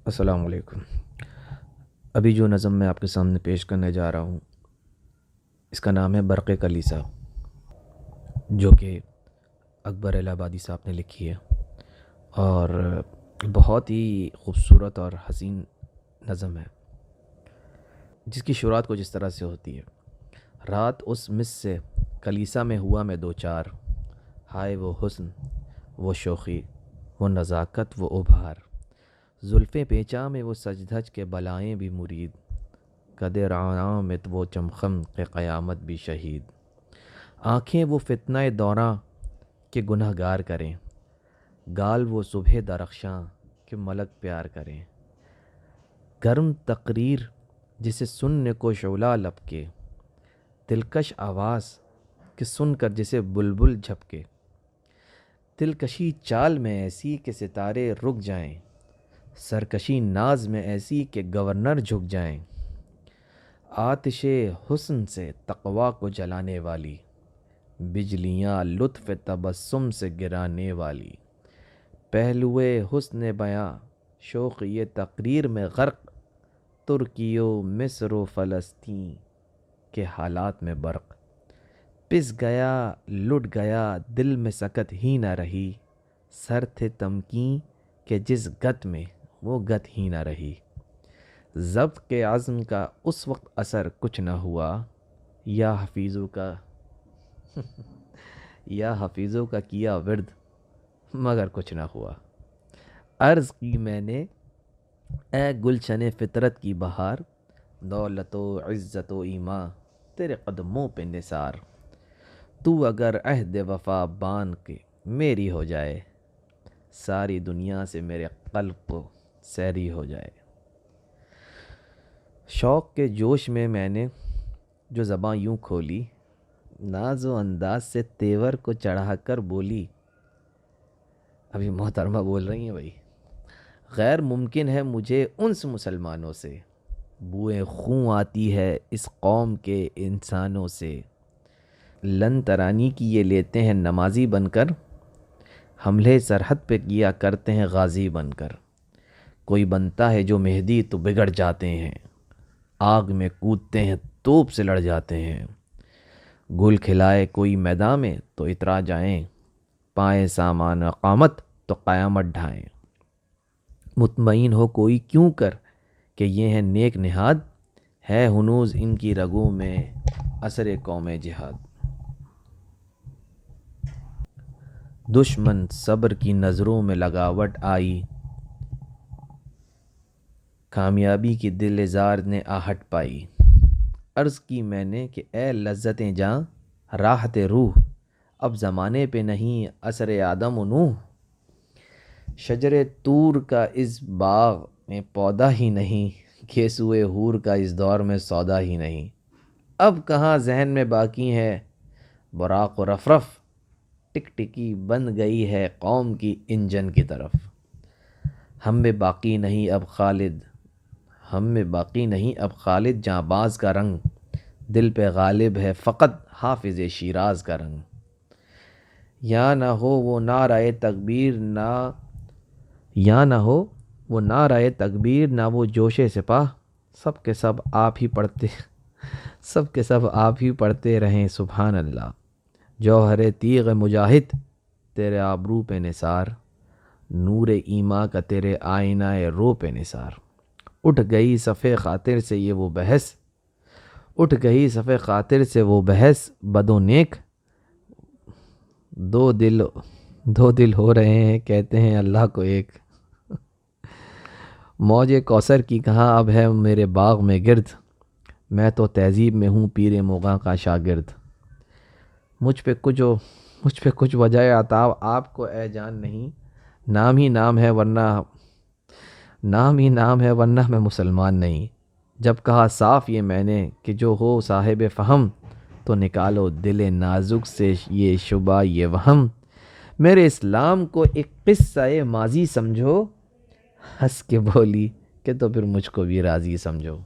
السلام علیکم۔ ابھی جو نظم میں آپ کے سامنے پیش کرنے جا رہا ہوں اس کا نام ہے برق کلیسا، جو کہ اکبر الہ آبادی صاحب نے لکھی ہے، اور بہت ہی خوبصورت اور حسین نظم ہے، جس کی شروعات کچھ اس طرح سے ہوتی ہے: رات اس مس سے کلیسا میں ہوا میں دو چار، ہائے وہ حسن، وہ شوخی، وہ نزاکت، وہ ابہار، زلفیں پیچا میں وہ سج دھج کے بلائیں بھی مرید، قدر عامت وہ چمخم کہ قیامت بھی شہید، آنکھیں وہ فتنہ دوراں کہ گناہ گار کریں، گال وہ صبح درخشاں کہ ملک پیار کریں، گرم تقریر جسے سننے کو شعلہ لپکے، دلکش آواز کہ سن کر جسے بلبل جھپکے، دلکشی چال میں ایسی کہ ستارے رک جائیں، سرکشی ناز میں ایسی کہ گورنر جھک جائیں، آتش حسن سے تقویٰ کو جلانے والی، بجلیاں لطف تبسم سے گرانے والی، پہلوئے حسن بیاں شوق یہ تقریر میں غرق، ترکی و مصر و فلسطین کے حالات میں برق، پس گیا لٹ گیا دل میں سکت ہی نہ رہی، سر تھے تمکین کہ جس گت میں وہ گت ہی نہ رہی، ضبط کے عزم کا اس وقت اثر کچھ نہ ہوا، یا حفیظوں کا کیا ورد مگر کچھ نہ ہوا، عرض کی میں نے اے گلشن فطرت کی بہار، دولت و عزت و ایمان تیرے قدموں پہ نثار، تو اگر عہد وفا باندھ کے میری ہو جائے، ساری دنیا سے میرے قلب کو سیری ہو جائے، شوق کے جوش میں میں نے جو زباں یوں کھولی، ناز و انداز سے تیور کو چڑھا کر بولی، ابھی محترمہ بول رہی ہیں بھائی، غیر ممکن ہے مجھے انس مسلمانوں سے، بوئے خون آتی ہے اس قوم کے انسانوں سے، لن ترانی کی یہ لیتے ہیں نمازی بن کر، حملے سرحد پہ کیا کرتے ہیں غازی بن کر، کوئی بنتا ہے جو مہدی تو بگڑ جاتے ہیں، آگ میں کودتے ہیں توپ سے لڑ جاتے ہیں، گل کھلائے کوئی میدان میں تو اترا جائیں، پائیں سامان اقامت تو قیامت ڈھائیں، مطمئن ہو کوئی کیوں کر کہ یہ ہیں نیک نہاد، ہے ہنوز ان کی رگوں میں اثر قوم جہاد، دشمن صبر کی نظروں میں لگاوٹ آئی، کامیابی کی دل زار نے آہٹ پائی، عرض کی میں نے کہ اے لذتیں جاں راحت روح، اب زمانے پہ نہیں اثر آدم و نوح، شجر طور کا اس باغ میں پودا ہی نہیں، گھیسوئے حور کا اس دور میں سودا ہی نہیں، اب کہاں ذہن میں باقی ہے براق و رفرف، ٹک ٹکی بن گئی ہے قوم کی انجن کی طرف، ہم میں باقی نہیں اب خالد، ہم میں باقی نہیں اب خالد جاں باز کا رنگ، دل پہ غالب ہے فقط حافظ شیراز کا رنگ، یا نہ ہو وہ نعرہ تکبیر نہ وہ جوش سپاہ، سب کے سب آپ ہی پڑھتے رہیں سبحان اللہ، جوہر تیغ مجاہد تیرے آبرو پہ نثار، نور ایمان کا تیرے آئینہ رو پہ نثار، اٹھ گئی صفِ خاطر سے وہ بحث بد و نیک، دو دل ہو رہے ہیں کہتے ہیں اللہ کو ایک، موج کوثر کی کہاں اب ہے میرے باغ میں گرد، میں تو تہذیب میں ہوں پیر مغاں کا شاگرد، مجھ پہ کچھ وجہ عطا آپ کو اے جان نہیں، نام ہی نام ہے ورنہ میں مسلمان نہیں، جب کہا صاف یہ میں نے کہ جو ہو صاحب فہم، تو نکالو دل نازک سے یہ شبہ یہ وہم، میرے اسلام کو ایک قصہ ماضی سمجھو، ہنس کے بولی کہ تو پھر مجھ کو بھی راضی سمجھو۔